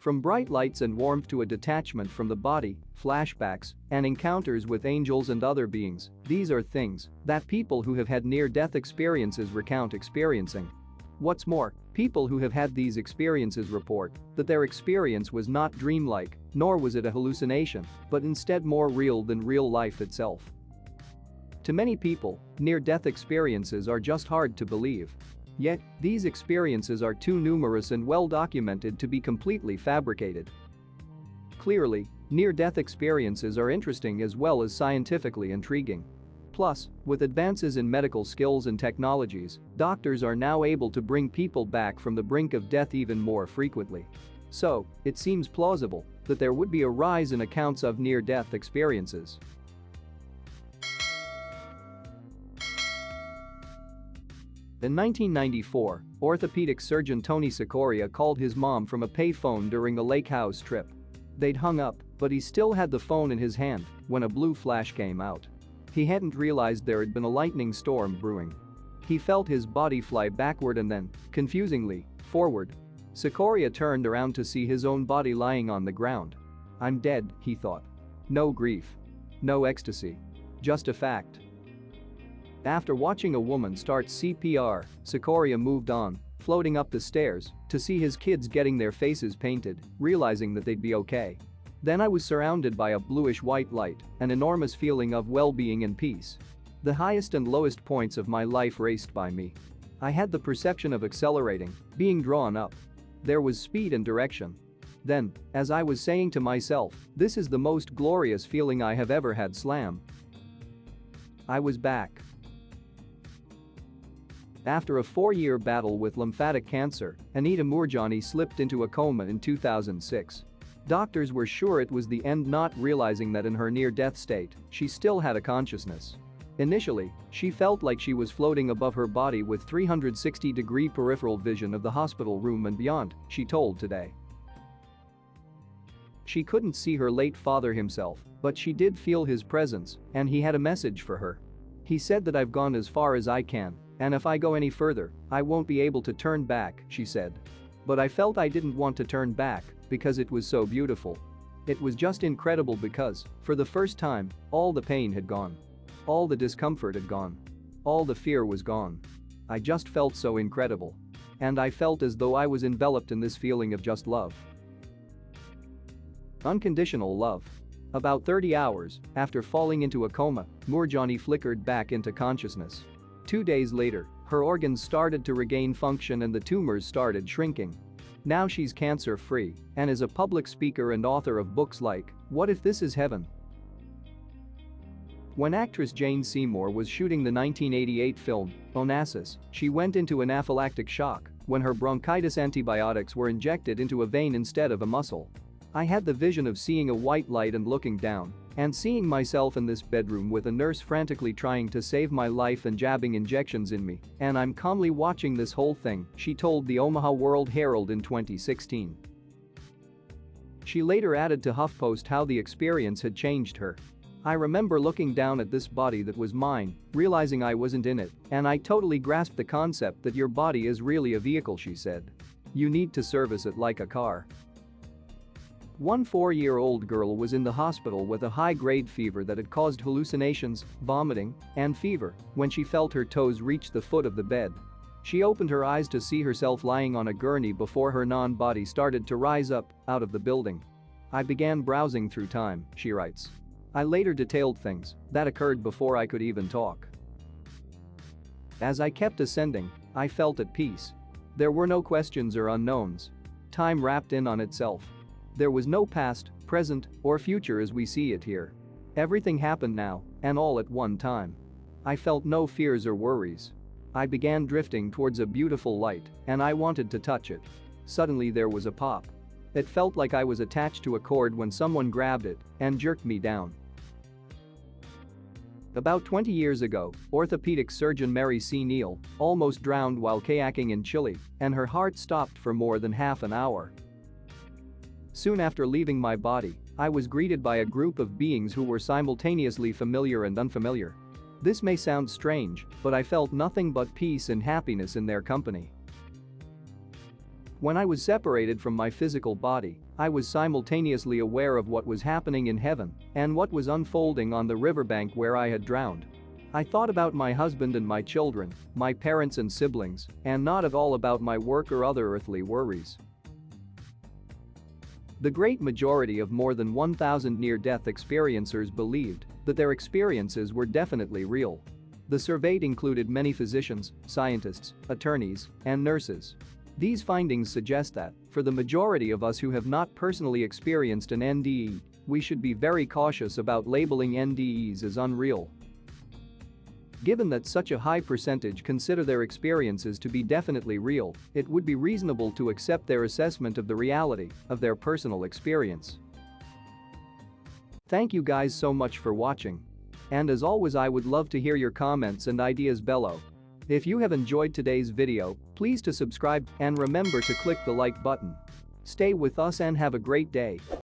From bright lights and warmth to a detachment from the body, flashbacks, and encounters with angels and other beings, these are things that people who have had near-death experiences recount experiencing. What's more, people who have had these experiences report that their experience was not dreamlike, nor was it a hallucination, but instead more real than real life itself. To many people, near-death experiences are just hard to believe. Yet, these experiences are too numerous and well-documented to be completely fabricated. Clearly, near-death experiences are interesting as well as scientifically intriguing. Plus, with advances in medical skills and technologies, doctors are now able to bring people back from the brink of death even more frequently. So, it seems plausible that there would be a rise in accounts of near-death experiences. In 1994, orthopedic surgeon Tony Cicoria called his mom from a payphone during a lake house trip. They'd hung up, but he still had the phone in his hand when a blue flash came out. He hadn't realized there had been a lightning storm brewing. He felt his body fly backward and then, confusingly, forward. Cicoria turned around to see his own body lying on the ground. "I'm dead," he thought. No grief. No ecstasy. Just a fact. After watching a woman start CPR, Cicoria moved on, floating up the stairs, to see his kids getting their faces painted, realizing that they'd be okay. Then I was surrounded by a bluish-white light, an enormous feeling of well-being and peace. The highest and lowest points of my life raced by me. I had the perception of accelerating, being drawn up. There was speed and direction. Then, as I was saying to myself, "This is the most glorious feeling I have ever had," I was back. After a 4-year battle with lymphatic cancer, Anita Moorjani slipped into a coma in 2006. Doctors were sure it was the end, not realizing that in her near-death state, she still had a consciousness. Initially, she felt like she was floating above her body with 360-degree peripheral vision of the hospital room and beyond, she told Today. She couldn't see her late father himself, but she did feel his presence, and he had a message for her. He said that "I've gone as far as I can, and if I go any further, I won't be able to turn back," she said. "But I felt I didn't want to turn back because it was so beautiful. It was just incredible because, for the first time, all the pain had gone. All the discomfort had gone. All the fear was gone. I just felt so incredible. And I felt as though I was enveloped in this feeling of just love. Unconditional love." About 30 hours after falling into a coma, Moorjani flickered back into consciousness. 2 days later, her organs started to regain function and the tumors started shrinking. Now she's cancer-free and is a public speaker and author of books like "What If This Is Heaven?" When actress Jane Seymour was shooting the 1988 film Onassis, she went into anaphylactic shock when her bronchitis antibiotics were injected into a vein instead of a muscle. "I had the vision of seeing a white light and looking down, and seeing myself in this bedroom with a nurse frantically trying to save my life and jabbing injections in me, and I'm calmly watching this whole thing," she told the Omaha World Herald in 2016. She later added to HuffPost how the experience had changed her. "I remember looking down at this body that was mine, realizing I wasn't in it, and I totally grasped the concept that your body is really a vehicle," she said. "You need to service it like a car." One 4-year-old girl was in the hospital with a high-grade fever that had caused hallucinations, vomiting, and fever when she felt her toes reach the foot of the bed. She opened her eyes to see herself lying on a gurney before her non-body started to rise up out of the building. "I began browsing through time," she writes. "I later detailed things that occurred before I could even talk. As I kept ascending, I felt at peace. There were no questions or unknowns. Time wrapped in on itself. There was no past, present, or future as we see it here. Everything happened now, and all at one time. I felt no fears or worries. I began drifting towards a beautiful light, and I wanted to touch it. Suddenly there was a pop. It felt like I was attached to a cord when someone grabbed it and jerked me down." About 20 years ago, orthopedic surgeon Mary C. Neal almost drowned while kayaking in Chile, and her heart stopped for more than half an hour. "Soon after leaving my body, I was greeted by a group of beings who were simultaneously familiar and unfamiliar. This may sound strange, but I felt nothing but peace and happiness in their company. When I was separated from my physical body, I was simultaneously aware of what was happening in heaven and what was unfolding on the riverbank where I had drowned. I thought about my husband and my children, my parents and siblings, and not at all about my work or other earthly worries. The great majority of more than 1,000 near-death experiencers believed that their experiences were definitely real. The surveyed included many physicians, scientists, attorneys, and nurses. These findings suggest that, for the majority of us who have not personally experienced an NDE, we should be very cautious about labeling NDEs as unreal. Given that such a high percentage consider their experiences to be definitely real, it would be reasonable to accept their assessment of the reality of their personal experience. Thank you guys so much for watching. And as always, I would love to hear your comments and ideas below. If you have enjoyed today's video, please to subscribe and remember to click the like button. Stay with us and have a great day.